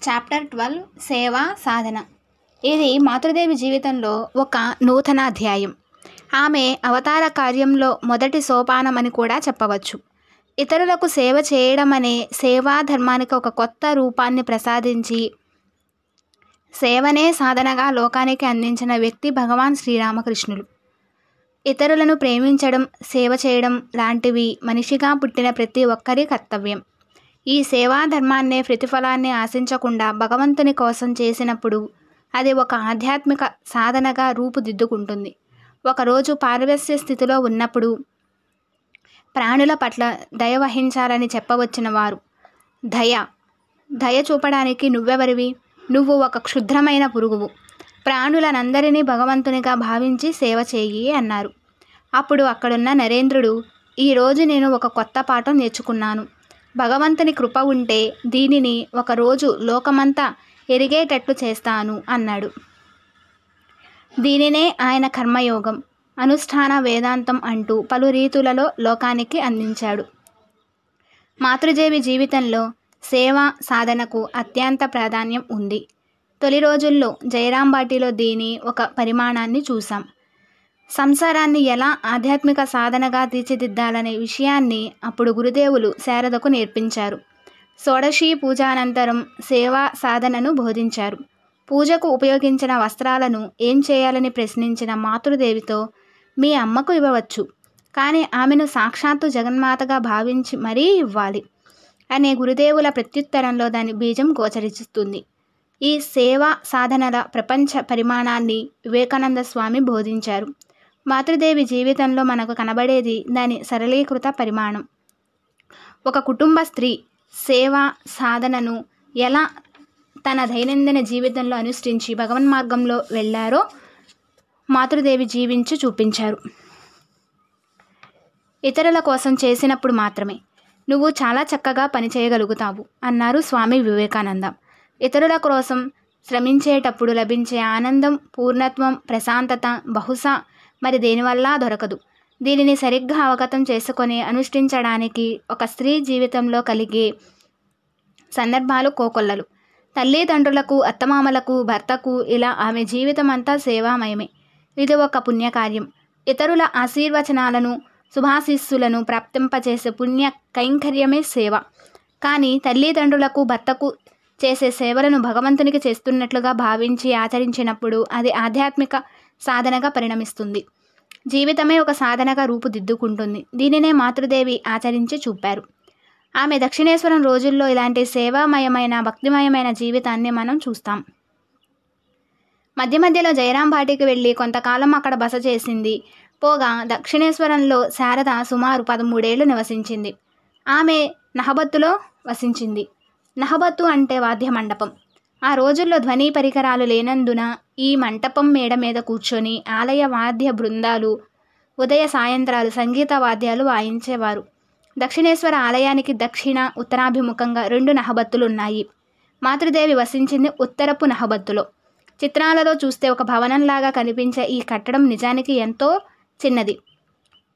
Chapter 12 సేవ సాధన. ఇది మాతృదేవి జీవితంలో ఒక నూతన అధ్యాయం. ఆమె అవతార కార్యంలో మొదటి సోపానం అని కూడా చెప్పవచ్చు. ఇతరులకు సేవ చేయడం అనే సేవా ధర్మానికి ఒక కొత్త రూపాన్ని ప్రసాదించి సేవనే సాధనగా లోకానికి అందించిన వ్యక్తి భగవాన్ శ్రీరామకృష్ణులు. ఇతరులను ప్రేమించడం, సేవ చేయడం లాంటివి మనిషిగా పుట్టిన ప్రతి ఒక్కరి కర్తవ్యం. ఈ సేవా ధర్మాన్నే ప్రతిఫలాన్ని ఆశించకుండా భగవంతుని కోసం చేసినప్పుడు అది ఒక ఆధ్యాత్మిక సాధనగా రూపుదిద్దుకుంటుంది. ఒకరోజు పారవస్య స్థితిలో ఉన్నప్పుడు ప్రాణుల పట్ల దయ వహించాలని చెప్పవచ్చిన వారు, దయ చూపడానికి నువ్వెవరివి? నువ్వు ఒక క్షుద్రమైన పురుగువు. ప్రాణులనందరినీ భగవంతునిగా భావించి సేవ చేయి అన్నారు. అప్పుడు అక్కడున్న నరేంద్రుడు, ఈరోజు నేను ఒక కొత్త పాఠం నేర్చుకున్నాను. భగవంతుని కృప ఉంటే దీనిని ఒకరోజు లోకమంతా ఎరిగేటట్లు చేస్తాను అన్నాడు. దీనినే ఆయన కర్మయోగం, అనుష్ఠాన వేదాంతం అంటూ పలు రీతులలో లోకానికి అందించాడు. మాతృదేవి జీవితంలో సేవ సాధనకు అత్యంత ప్రాధాన్యం ఉంది. తొలి రోజుల్లో జయరాంబాటిలో దీని ఒక పరిమాణాన్ని చూసాం. సంసారాన్ని ఎలా ఆధ్యాత్మిక సాధనగా తీర్చిదిద్దాలనే విషయాన్ని అప్పుడు గురుదేవులు శారదకు నేర్పించారు. షోడశీ పూజానంతరం సేవా సాధనను బోధించారు. పూజకు ఉపయోగించిన వస్త్రాలను ఏం చేయాలని ప్రశ్నించిన మాతృదేవితో, మీ అమ్మకు ఇవ్వవచ్చు, కానీ ఆమెను సాక్షాత్తు జగన్మాతగా భావించి మరీ ఇవ్వాలి అనే గురుదేవుల ప్రత్యుత్తరంలో దాని బీజం గోచరిస్తుంది. ఈ సేవా సాధనల ప్రపంచ పరిమాణాన్ని వివేకానంద స్వామి బోధించారు. మాతృదేవి జీవితంలో మనకు కనబడేది దాని సరళీకృత పరిమాణం. ఒక కుటుంబ స్త్రీ సేవా సాధనను ఎలా తన దైనందిన జీవితంలో అనుష్ఠించి భగవన్మార్గంలో వెళ్ళారో మాతృదేవి జీవించి చూపించారు. ఇతరుల కోసం చేసినప్పుడు మాత్రమే నువ్వు చాలా చక్కగా పనిచేయగలుగుతావు అన్నారు స్వామి వివేకానంద. ఇతరుల కోసం శ్రమించేటప్పుడు లభించే ఆనందం, పూర్ణత్వం, ప్రశాంతత బహుశా మరి దేనివల్ల దొరకదు. దీనిని సరిగ్గా అవగతం చేసుకొని అనుష్ఠించడానికి ఒక స్త్రీ జీవితంలో కలిగే సందర్భాలు కోకొల్లలు. తల్లిదండ్రులకు, అత్తమామలకు, భర్తకు, ఇలా ఆమె జీవితం అంతా సేవామయమే. ఇది ఒక పుణ్యకార్యం. ఇతరుల ఆశీర్వచనాలను, శుభాశీస్సులను ప్రాప్తింపచేసే పుణ్య కైంకర్యమే సేవ. కానీ తల్లిదండ్రులకు, భర్తకు చేసే సేవలను భగవంతునికి చేస్తున్నట్లుగా భావించి ఆచరించినప్పుడు అది ఆధ్యాత్మిక సాధనగా పరిణమిస్తుంది. జీవితమే ఒక సాధనగా రూపుదిద్దుకుంటుంది. దీనినే మాతృదేవి ఆచరించి చూపారు. ఆమె దక్షిణేశ్వరం రోజుల్లో ఇలాంటి సేవామయమైన, భక్తిమయమైన జీవితాన్ని మనం చూస్తాం. మధ్య మధ్యలో జయరాంబాటికి వెళ్ళి కొంతకాలం అక్కడ బస చేసింది. పోగా దక్షిణేశ్వరంలో శారద సుమారు 13 ఏళ్లు నివసించింది. ఆమె నహబత్తులో వసించింది. నహబత్తు అంటే వాద్య మండపం. ఆ రోజుల్లో ధ్వని పరికరాలు లేనందున ఈ మంటపం మేడ మీద కూర్చొని ఆలయ వాద్య బృందాలు ఉదయ సాయంత్రాలు సంగీత వాద్యాలు వాయించేవారు. దక్షిణేశ్వర ఆలయానికి దక్షిణ, ఉత్తరాభిముఖంగా 2 నహబత్తులు ఉన్నాయి. మాతృదేవి వసించింది ఉత్తరపు నహబత్తులో. చిత్రాలలో చూస్తే ఒక భవనంలాగా కనిపించే ఈ కట్టడం నిజానికి ఎంతో చిన్నది.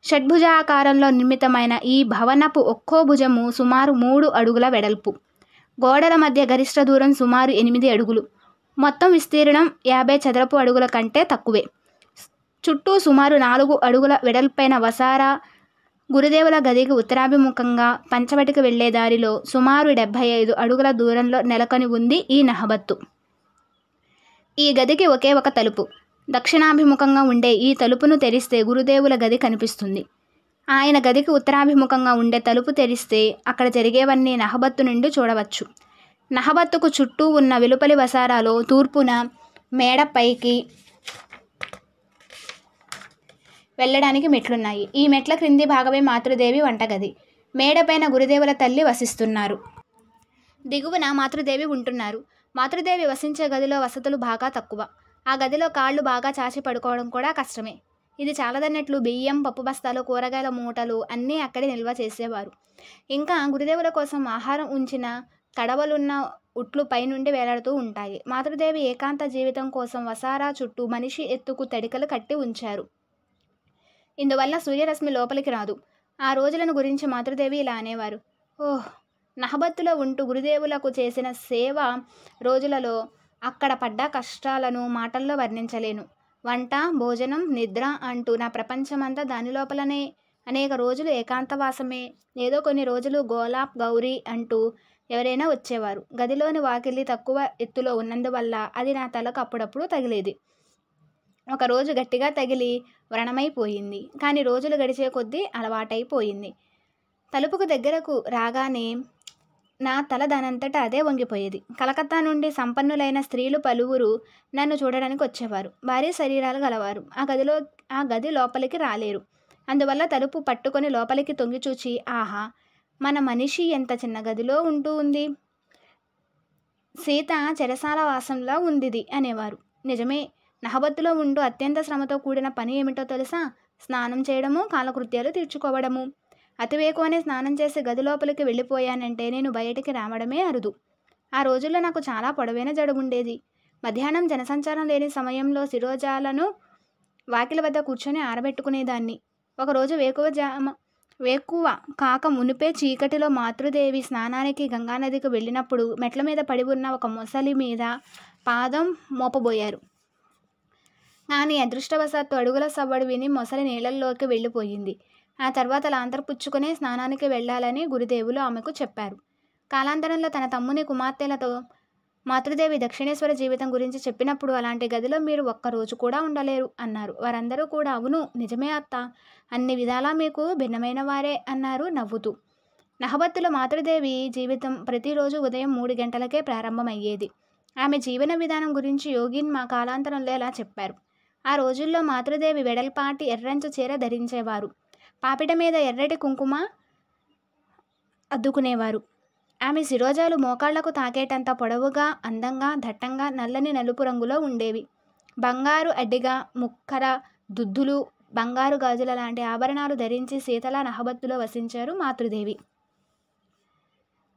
షడ్భుజాకారంలో నిర్మితమైన ఈ భవనపు ఒక్కో భుజము సుమారు 3 అడుగుల వెడల్పు. గోడల మధ్య గరిష్ట దూరం సుమారు 8 అడుగులు. మొత్తం విస్తీర్ణం 50 చదరపు అడుగుల కంటే తక్కువే. చుట్టూ సుమారు 4 అడుగుల వెడల్పైన వసారా. గురుదేవుల గదికి ఉత్తరాభిముఖంగా పంచవటికి వెళ్లే దారిలో సుమారు 75 అడుగుల దూరంలో నెలకొని ఉంది ఈ నహబత్తు. ఈ గదికి ఒకే ఒక తలుపు. దక్షిణాభిముఖంగా ఉండే ఈ తలుపును తెరిస్తే గురుదేవుల గది కనిపిస్తుంది. ఆయన గదికి ఉత్తరాభిముఖంగా ఉండే తలుపు తెరిస్తే అక్కడ జరిగేవన్నీ నహబత్తు నుండి చూడవచ్చు. నహబత్తుకు చుట్టూ ఉన్న వెలుపలి వసారాలో తూర్పున మేడపైకి వెళ్ళడానికి మెట్లున్నాయి. ఈ మెట్ల క్రింది భాగమే మాతృదేవి వంటగది. మేడపైన గురుదేవుల తల్లి వసిస్తున్నారు. దిగువన మాతృదేవి ఉంటున్నారు. మాతృదేవి వసించే గదిలో వసతులు బాగా తక్కువ. ఆ గదిలో కాళ్ళు బాగా చాచి పడుకోవడం కూడా కష్టమే. ఇది చాలదన్నట్లు బియ్యం, పప్పు బస్తాలు, కూరగాయల మూటలు అన్నీ అక్కడే నిల్వ చేసేవారు. ఇంకా గురుదేవుల కోసం ఆహారం ఉంచిన కడవలున్న ఉట్లు పైనుండి వేలాడుతూ ఉంటాయి. మాతృదేవి ఏకాంత జీవితం కోసం వసారా చుట్టూ మనిషి ఎత్తుకు తడికలు కట్టి ఉంచారు. ఇందువల్ల సూర్యరశ్మి లోపలికి రాదు. ఆ రోజులను గురించి మాతృదేవి ఇలా అనేవారు, ఓహ్, నహబత్తులో ఉంటూ గురుదేవులకు చేసిన సేవ రోజులలో అక్కడ పడ్డ కష్టాలను మాటల్లో వర్ణించలేను. వంట, భోజనం, నిద్ర అంటూ నా ప్రపంచమంతా దాని లోపలనే. అనేక రోజులు ఏకాంతవాసమే. ఏదో కొన్ని రోజులు గోలాప్ గౌరీ అంటూ ఎవరైనా వచ్చేవారు. గదిలోని వాకిలి తక్కువ ఎత్తులో ఉన్నందువల్ల అది నా తలకు అప్పుడప్పుడు తగిలేది. ఒకరోజు గట్టిగా తగిలి వ్రణమైపోయింది. కానీ రోజులు గడిచే కొద్దీ అలవాటైపోయింది. తలుపుకు దగ్గరకు రాగానే నా తల దానంతట అదే వంగిపోయేది. కలకత్తా నుండి సంపన్నులైన స్త్రీలు పలువురు నన్ను చూడడానికి వచ్చేవారు. భారీ శరీరాలు గలవారు. ఆ గది లోపలికి రాలేరు. అందువల్ల తలుపు పట్టుకొని లోపలికి తొంగిచూచి, ఆహా, మన మనిషి ఎంత చిన్న గదిలో ఉంటూ ఉంది, సీత చెరసాల వాసంలా ఉందిది అనేవారు. నిజమే. నహబత్తులో ఉంటూ అత్యంత శ్రమతో కూడిన పని ఏమిటో తెలుసా? స్నానం చేయడము, కాలకృత్యాలు తీర్చుకోవడము. అతివేకువనే స్నానం చేసి గది లోపలికి వెళ్ళిపోయానంటే నేను బయటికి రావడమే అరుదు. ఆ రోజుల్లో నాకు చాలా పొడవైన జడుగుండేది. మధ్యాహ్నం జనసంచారం లేని సమయంలో శిరోజాలను వాకిలి వద్ద కూర్చొని ఆరబెట్టుకునేదాన్ని. ఒకరోజు వేకువ కాక మునిపే చీకటిలో మాతృదేవి స్నానానికి గంగానదికి వెళ్ళినప్పుడు మెట్ల మీద పడి ఉన్న ఒక మొసలి మీద పాదం మోపబోయారు. కానీ అదృష్టవశాత్తు అడుగుల సవ్వడి విని మొసలి నీళ్ళల్లోకి వెళ్ళిపోయింది. ఆ తర్వాత లాంతర్పుచ్చుకునే స్నానానికి వెళ్ళాలని గురుదేవులు ఆమెకు చెప్పారు. కాలాంతరంలో తన తమ్ముని కుమార్తెలతో మాతృదేవి దక్షిణేశ్వర జీవితం గురించి చెప్పినప్పుడు, అలాంటి గదిలో మీరు ఒక్కరోజు కూడా ఉండలేరు అన్నారు. వారందరూ కూడా, అవును, నిజమే అత్త, అన్ని విధాలా మీకు భిన్నమైన వారే అన్నారు నవ్వుతూ. నహబత్తులో మాతృదేవి జీవితం ప్రతిరోజు ఉదయం 3 గంటలకే ప్రారంభమయ్యేది. ఆమె జీవన విధానం గురించి యోగిన్ మా కాలాంతరంలో ఇలా చెప్పారు. ఆ రోజుల్లో మాతృదేవి వెడల్పాటి ఎర్రంచు చీర ధరించేవారు. పాపిట మీద ఎర్రటి కుంకుమ అద్దుకునేవారు. ఆమె శిరోజాలు మోకాళ్లకు తాకేటంత పొడవుగా, అందంగా, దట్టంగా నల్లని నలుపు రంగులో ఉండేవి. బంగారు అడ్డిగా, ముక్కర, దుద్దులు, బంగారు గాజుల లాంటి ఆభరణాలు ధరించి సీతలా నహబత్తులో వసించారు మాతృదేవి.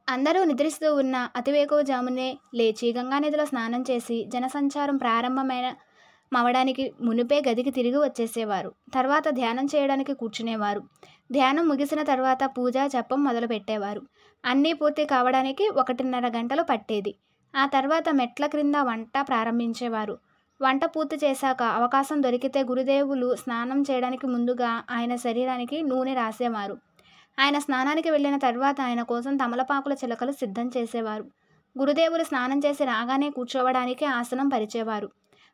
అందరూ నిద్రిస్తూ ఉన్న అతివేకువ జామునే లేచి గంగానదిలో స్నానం చేసి జనసంచారం ప్రారంభమవడానికి మునిపే గదికి తిరిగి వచ్చేసేవారు. తర్వాత ధ్యానం చేయడానికి కూర్చునేవారు. ధ్యానం ముగిసిన తర్వాత పూజ, జపం మొదలు పెట్టేవారు. అన్నీ పూర్తి కావడానికి 1.5 గంటలు పట్టేది. ఆ తర్వాత మెట్ల క్రింద వంట ప్రారంభించేవారు. వంట పూర్తి చేశాక అవకాశం దొరికితే గురుదేవులు స్నానం చేయడానికి ముందుగా ఆయన శరీరానికి నూనె రాసేవారు. ఆయన స్నానానికి వెళ్ళిన తర్వాత ఆయన కోసం తమలపాకుల చిలకలు సిద్ధం చేసేవారు. గురుదేవులు స్నానం చేసి రాగానే కూర్చోవడానికి ఆసనం పరిచేవారు.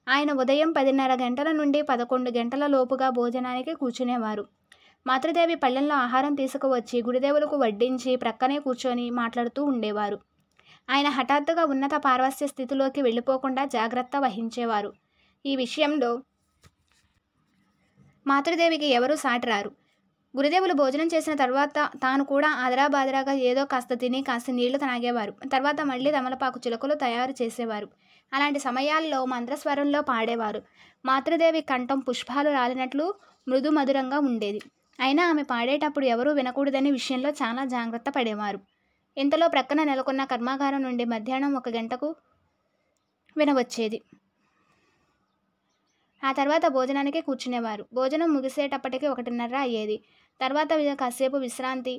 ఆయన ఉదయం 10:30 గంటల నుండి 11 గంటల లోపుగా భోజనానికి కూర్చునేవారు. మాతృదేవి పళ్ళెంలో ఆహారం తీసుకువచ్చి గురుదేవులకు వడ్డించి ప్రక్కనే కూర్చొని మాట్లాడుతూ ఉండేవారు. ఆయన హఠాత్తుగా ఉన్నత పార్వస్య స్థితిలోకి వెళ్ళిపోకుండా జాగ్రత్త వహించేవారు. ఈ విషయంలో మాతృదేవికి ఎవరూ సాటిరారు. గురుదేవులు భోజనం చేసిన తర్వాత తాను కూడా ఆదరాబాదరాగా ఏదో కాస్త తిని కాస్త నీళ్లు తాగేవారు. తర్వాత మళ్ళీ తమలపాకు చిలుకలు తయారు చేసేవారు. అలాంటి సమయాల్లో మంత్రస్వరంలో పాడేవారు. మాతృదేవి కంఠం పుష్పాలు రాలినట్లు మృదు మధురంగా ఉండేది. అయినా ఆమె పాడేటప్పుడు ఎవరూ వినకూడదనే విషయంలో చాలా జాగ్రత్త పడేవారు. ఇంతలో ప్రక్కన నెలకొన్న కర్మాగారం నుండి మధ్యాహ్నం 1 గంటకు వినవచ్చేది. ఆ తర్వాత భోజనానికి కూర్చునేవారు. భోజనం ముగిసేటప్పటికి 1:30 అయ్యేది. తర్వాత కాసేపు విశ్రాంతి.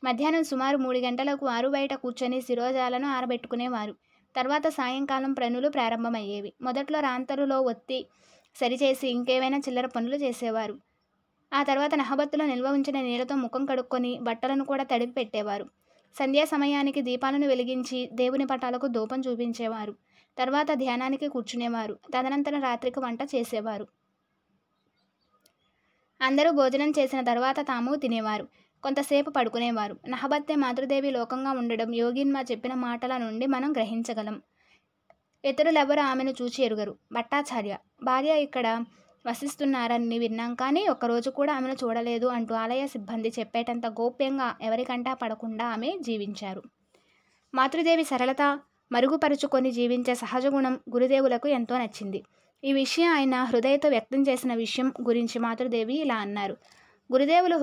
మధ్యాహ్నం సుమారు 3 గంటలకు ఆరు బయట కూర్చొని శిరోజాలను ఆరబెట్టుకునేవారు. తర్వాత సాయంకాలం పనులు ప్రారంభమయ్యేవి. మొదట్లో రాంతరులో ఒత్తి సరిచేసి ఇంకేమైనా చిల్లర పనులు చేసేవారు. ఆ తర్వాత నహబత్తులో నిల్వ ఉంచిన నీళ్లతో ముఖం కడుక్కొని బట్టలను కూడా తడిపి పెట్టేవారు. సంధ్యా సమయానికి దీపాలను వెలిగించి దేవుని పటాలకు ధూపం చూపించేవారు. తర్వాత ధ్యానానికి కూర్చునేవారు. తదనంతరం రాత్రికి వంట చేసేవారు. అందరూ భోజనం చేసిన తర్వాత తాము తినేవారు. కొంతసేపు పడుకునేవారు. నహబత్తే మాతృదేవి లోకంగా ఉండడం యోగిన్మా చెప్పిన మాటల నుండి మనం గ్రహించగలం. ఇతరులెవరూ ఆమెను చూచి ఎరుగరు. భట్టాచార్య భార్య ఇక్కడ వసిస్తున్నారని విన్నాం, కానీ ఒక్కరోజు కూడా ఆమెను చూడలేదు అంటూ ఆలయ సిబ్బంది చెప్పేటంత గోప్యంగా ఎవరికంటా పడకుండా ఆమె జీవించారు. మాతృదేవి సరళత, మరుగుపరుచుకొని జీవించే సహజగుణం గురుదేవులకు ఎంతో నచ్చింది. ఈ విషయం ఆయన హృదయతో వ్యక్తం చేసిన విషయం గురించి మాతృదేవి ఇలా అన్నారు. గురుదేవులు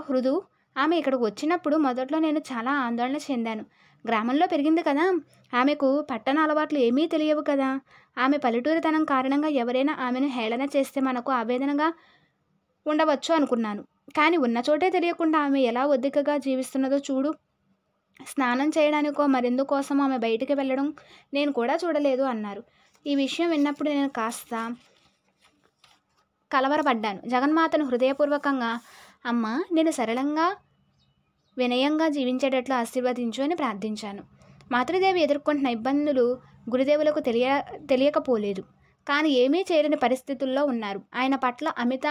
హృదూ, ఆమె ఇక్కడికి వచ్చినప్పుడు మొదట్లో నేను చాలా ఆందోళన చెందాను. గ్రామంలో పెరిగింది కదా, ఆమెకు పట్టణ అలవాట్లు ఏమీ తెలియవు కదా. ఆమె పల్లెటూరితనం కారణంగా ఎవరైనా ఆమెను హేళన చేస్తే మనకు ఆవేదనగా ఉండవచ్చు అనుకున్నాను. కానీ ఉన్న చోటే తెలియకుండా ఆమె ఎలా ఒద్దికగా జీవిస్తున్నదో చూడు. స్నానం చేయడానికో మరెందుకోసమో ఆమె బయటికి వెళ్ళడం నేను కూడా చూడలేదు అన్నారు. ఈ విషయం విన్నప్పుడు నేను కాస్త కలవరపడ్డాను. జగన్మాతను హృదయపూర్వకంగా అమ్మ నేను సరళంగా వినయంగా జీవించేటట్లు ఆశీర్వదించు అని ప్రార్థించాను. మాతృదేవి ఎదుర్కొంటున్న ఇబ్బందులు గురుదేవులకు తెలియకపోలేదు. కానీ ఏమీ చేయలేని పరిస్థితుల్లో ఉన్నారు. ఆయన పట్ల అమిత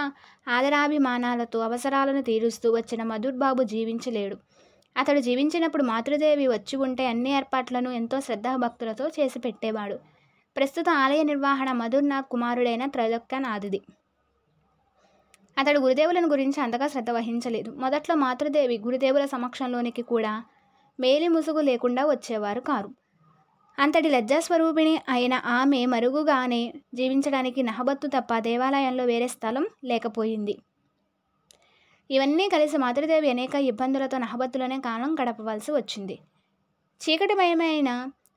ఆదరాభిమానాలతో అవసరాలను తీరుస్తూ వచ్చిన మధుర్ బాబు జీవించలేడు. అతడు జీవించినప్పుడు మాతృదేవి వచ్చి ఉంటే అన్ని ఏర్పాట్లను ఎంతో శ్రద్ధాభక్తులతో చేసి పెట్టేవాడు. ప్రస్తుత ఆలయ నిర్వహణ మధుర్నాథ్ కుమారుడైన త్రైలోక్యనాథుది. అతడు గురుదేవులను గురించి అంతగా శ్రద్ధ వహించలేదు. మొదట్లో మాతృదేవి గురుదేవుల సమక్షంలోనికి కూడా మేలి ముసుగు లేకుండా వచ్చేవారు కారు. అంతటి లజ్జాస్వరూపిణి అయిన ఆమె మరుగుగానే జీవించడానికి నహబత్తు తప్ప దేవాలయంలో వేరే స్థలం లేకపోయింది. ఇవన్నీ కలిసి మాతృదేవి అనేక ఇబ్బందులతో నహబత్తులోనే కాలం గడపవలసి వచ్చింది. చీకటిమయమైన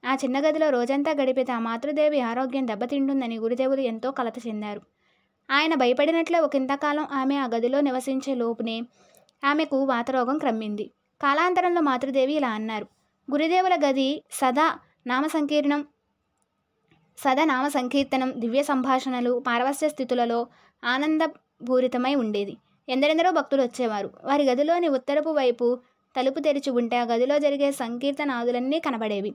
ఆ చిన్న గదిలో రోజంతా గడిపితే ఆ మాతృదేవి ఆరోగ్యం దెబ్బతింటుందని గురుదేవులు ఎంతో కలత చెందారు. ఆయన భయపడినట్లే ఒకంతకాలం ఆమె ఆ గదిలో నివసించే లోపునే ఆమెకు వాతరోగం క్రమ్మింది. కాలాంతరంలో మాతృదేవి ఇలా అన్నారు. గురుదేవుల గది సదా నామ సంకీర్తనం, దివ్య సంభాషణలు, పారవస్య స్థితులలో ఆనందపూరితమై ఉండేది. ఎందరెందరో భక్తులు వచ్చేవారు. వారి గదిలోని ఉత్తరపు వైపు తలుపు తెరిచి ఉంటే ఆ గదిలో జరిగే సంకీర్తనాదులన్నీ కనబడేవి.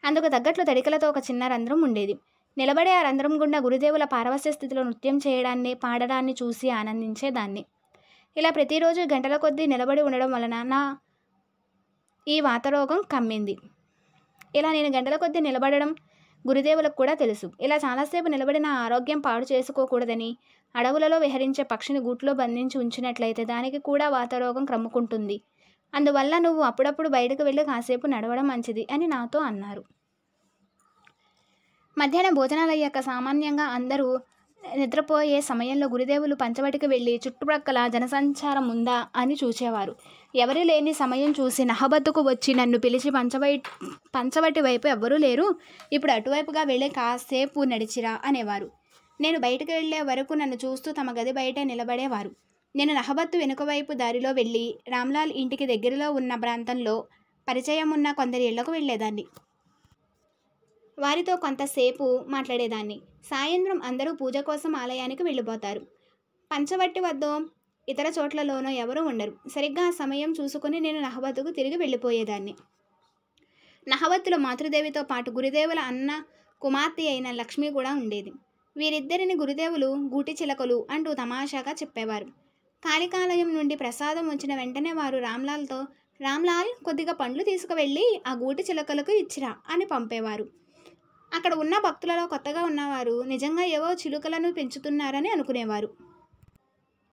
అందుకు తగ్గట్లు తడికలతో ఒక చిన్న రంధ్రం ఉండేది. నిలబడే ఆ రంధ్రం గుండా గురుదేవుల పారవస్య స్థితిలో నృత్యం చేయడాన్ని, పాడడాన్ని చూసి ఆనందించేదాన్ని. ఇలా ప్రతిరోజు గంటల కొద్దీ నిలబడి ఉండడం వలన ఈ వాతరోగం కమ్మింది. ఇలా నేను గంటల కొద్దీ నిలబడడం గురుదేవులకు కూడా తెలుసు. ఇలా చాలాసేపు నిలబడిన ఆరోగ్యం పాడు చేసుకోకూడదని అడవులలో విహరించే పక్షిని గూట్లో బంధించి ఉంచినట్లయితే దానికి కూడా వాతరోగం క్రమ్ముకుంటుంది. అందువల్ల నువ్వు అప్పుడప్పుడు బయటకు వెళ్ళి కాసేపు నడవడం మంచిది అని నాతో అన్నారు. మధ్యాహ్నం భోజనాలయ్యాక సామాన్యంగా అందరూ నిద్రపోయే సమయంలో గురుదేవులు పంచవటికి వెళ్ళి చుట్టుప్రక్కల జనసంచారం ఉందా అని చూసేవారు. ఎవరూ లేని సమయం చూసి నహబత్తుకు వచ్చి నన్ను పిలిచి పంచవటి వైపు ఎవ్వరూ లేరు, ఇప్పుడు అటువైపుగా వెళ్ళి కాసేపు నడిచిరా అనేవారు. నేను బయటకు వెళ్లే వరకు నన్ను చూస్తూ తమ గది బయట నిలబడేవారు. నేను నహబత్తు వెనుక వైపు దారిలో వెళ్ళి రామ్లాల్ ఇంటికి దగ్గరలో ఉన్న ప్రాంతంలో పరిచయం ఉన్న కొందరి ఇళ్లకు వెళ్ళేదాన్ని. వారితో కొంతసేపు మాట్లాడేదాన్ని. సాయంత్రం అందరూ పూజ కోసం ఆలయానికి వెళ్ళిపోతారు. పంచవట్టి వద్దో ఇతర చోట్లలోనో ఎవరూ ఉండరు. సరిగ్గా ఆ సమయం చూసుకుని నేను నహబత్తుకు తిరిగి వెళ్ళిపోయేదాన్ని. నహబత్తులో మాతృదేవితో పాటు గురుదేవుల అన్న కుమార్తె అయిన లక్ష్మి కూడా ఉండేది. వీరిద్దరిని గురుదేవులు గూటి చిలకలు అంటూ తమాషాగా చెప్పేవారు. కాళికాలయం నుండి ప్రసాదం వచ్చిన వెంటనే వారు రామ్లాల్ కొద్దిగా పండ్లు తీసుకువెళ్ళి ఆ గూటి చిలకలకు ఇచ్చిరా అని పంపేవారు. అక్కడ ఉన్న భక్తులలో కొత్తగా ఉన్నవారు నిజంగా ఏవో చిలుకలను పెంచుతున్నారని అనుకునేవారు.